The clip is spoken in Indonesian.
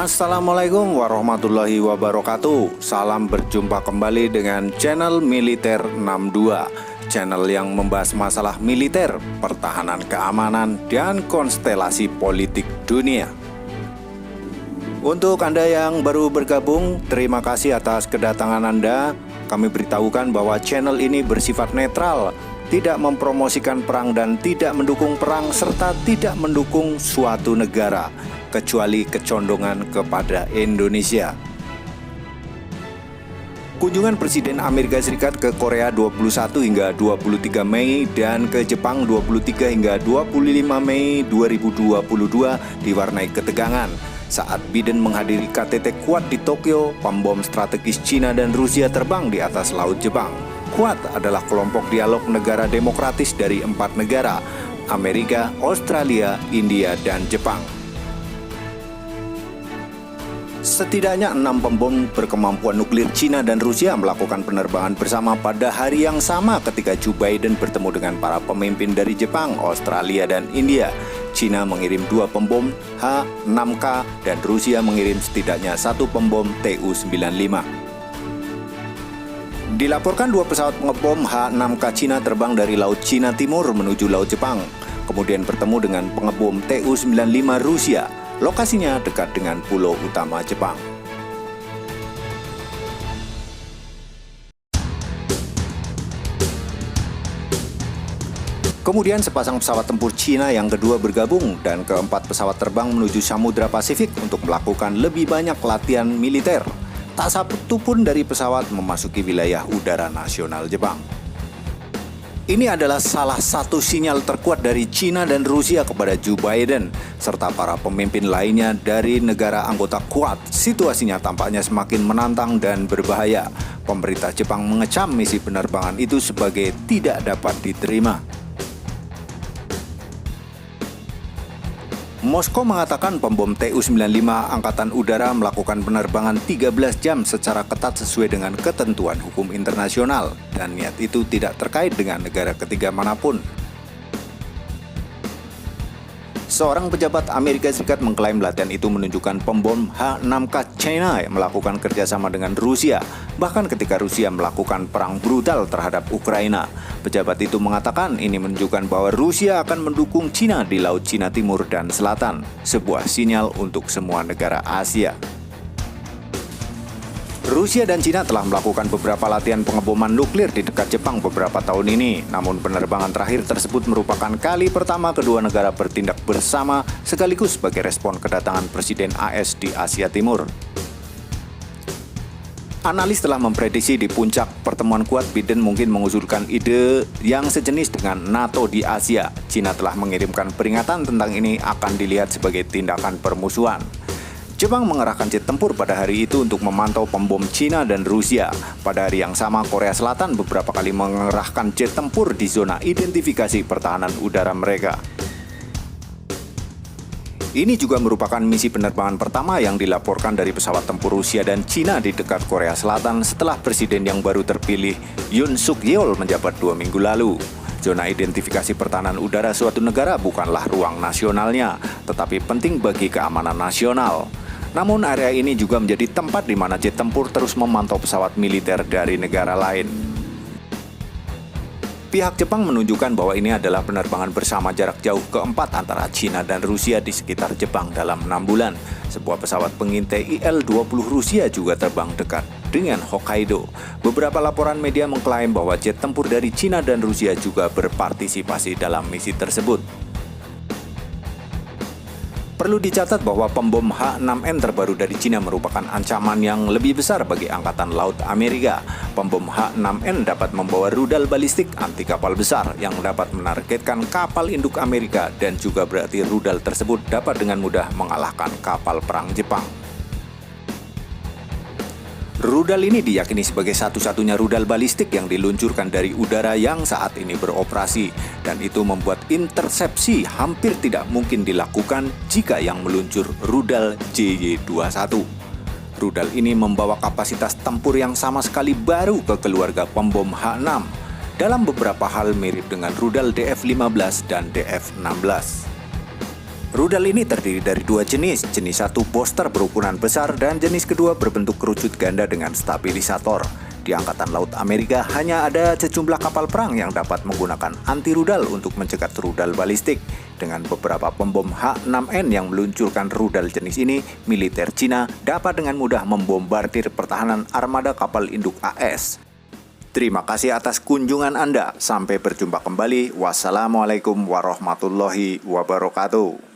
Assalamualaikum warahmatullahi wabarakatuh. Salam berjumpa kembali dengan channel Militer 62, channel yang membahas masalah militer, pertahanan keamanan, dan konstelasi politik dunia. Untuk Anda yang baru bergabung, terima kasih atas kedatangan Anda. Kami beritahukan bahwa channel ini bersifat netral, tidak mempromosikan perang dan tidak mendukung perang, serta tidak mendukung suatu negara, kecuali kecondongan kepada Indonesia. Kunjungan Presiden Amerika Serikat ke Korea 21 hingga 23 Mei dan ke Jepang 23 hingga 25 Mei 2022 diwarnai ketegangan saat Biden menghadiri KTT Quad di Tokyo. Pembom strategis Cina dan Rusia terbang di atas laut Jepang. Quad adalah kelompok dialog negara demokratis dari 4 negara, Amerika, Australia, India, dan Jepang. Setidaknya 6 pembom berkemampuan nuklir Cina dan Rusia melakukan penerbangan bersama pada hari yang sama ketika Joe Biden bertemu dengan para pemimpin dari Jepang, Australia, dan India. Cina mengirim 2 pembom H-6K dan Rusia mengirim setidaknya 1 pembom Tu-95. Dilaporkan 2 pesawat pengebom H-6K Cina terbang dari Laut Cina Timur menuju Laut Jepang, kemudian bertemu dengan pengebom Tu-95 Rusia. Lokasinya dekat dengan pulau utama Jepang. Kemudian sepasang pesawat tempur Cina yang kedua bergabung dan keempat pesawat terbang menuju Samudra Pasifik untuk melakukan lebih banyak latihan militer. Tak satu pun dari pesawat memasuki wilayah udara nasional Jepang. Ini adalah salah satu sinyal terkuat dari Cina dan Rusia kepada Joe Biden serta para pemimpin lainnya dari negara anggota Quad. Situasinya tampaknya semakin menantang dan berbahaya. Pemerintah Jepang mengecam misi penerbangan itu sebagai tidak dapat diterima. Moskow mengatakan pembom Tu-95 Angkatan Udara melakukan penerbangan 13 jam secara ketat sesuai dengan ketentuan hukum internasional, dan niat itu tidak terkait dengan negara ketiga manapun. Seorang pejabat Amerika Serikat mengklaim latihan itu menunjukkan pembom H-6K China melakukan kerjasama dengan Rusia, bahkan ketika Rusia melakukan perang brutal terhadap Ukraina. Pejabat itu mengatakan ini menunjukkan bahwa Rusia akan mendukung Cina di Laut Cina Timur dan Selatan, sebuah sinyal untuk semua negara Asia. Rusia dan Cina telah melakukan beberapa latihan pengeboman nuklir di dekat Jepang beberapa tahun ini. Namun penerbangan terakhir tersebut merupakan kali pertama kedua negara bertindak bersama sekaligus sebagai respon kedatangan Presiden AS di Asia Timur. Analis telah memprediksi di puncak pertemuan Quad, Biden mungkin mengusulkan ide yang sejenis dengan NATO di Asia. Cina telah mengirimkan peringatan tentang ini akan dilihat sebagai tindakan permusuhan. Jepang mengerahkan jet tempur pada hari itu untuk memantau pembom Cina dan Rusia. Pada hari yang sama, Korea Selatan beberapa kali mengerahkan jet tempur di zona identifikasi pertahanan udara mereka. Ini juga merupakan misi penerbangan pertama yang dilaporkan dari pesawat tempur Rusia dan Cina di dekat Korea Selatan setelah presiden yang baru terpilih Yoon Suk Yeol menjabat 2 minggu lalu. Zona identifikasi pertahanan udara suatu negara bukanlah ruang nasionalnya, tetapi penting bagi keamanan nasional. Namun area ini juga menjadi tempat di mana jet tempur terus memantau pesawat militer dari negara lain. Pihak Jepang menunjukkan bahwa ini adalah penerbangan bersama jarak jauh keempat antara Cina dan Rusia di sekitar Jepang dalam 6 bulan. Sebuah pesawat pengintai Il-20 Rusia juga terbang dekat dengan Hokkaido. Beberapa laporan media mengklaim bahwa jet tempur dari Cina dan Rusia juga berpartisipasi dalam misi tersebut. Perlu dicatat bahwa pembom H-6N terbaru dari Cina merupakan ancaman yang lebih besar bagi Angkatan Laut Amerika. Pembom H-6N dapat membawa rudal balistik anti kapal besar yang dapat menargetkan kapal induk Amerika, dan juga berarti rudal tersebut dapat dengan mudah mengalahkan kapal perang Jepang. Rudal ini diyakini sebagai satu-satunya rudal balistik yang diluncurkan dari udara yang saat ini beroperasi, dan itu membuat intersepsi hampir tidak mungkin dilakukan jika yang meluncur rudal JY-21. Rudal ini membawa kapasitas tempur yang sama sekali baru ke keluarga pembom H-6, dalam beberapa hal mirip dengan rudal DF-15 dan DF-16. Rudal ini terdiri dari dua jenis satu booster berukuran besar dan jenis kedua berbentuk kerucut ganda dengan stabilisator. Di Angkatan Laut Amerika hanya ada sejumlah kapal perang yang dapat menggunakan anti-rudal untuk mencegat rudal balistik. Dengan beberapa pembom H-6N yang meluncurkan rudal jenis ini, militer Cina dapat dengan mudah membombardir pertahanan armada kapal induk AS. Terima kasih atas kunjungan Anda. Sampai berjumpa kembali. Wassalamualaikum warahmatullahi wabarakatuh.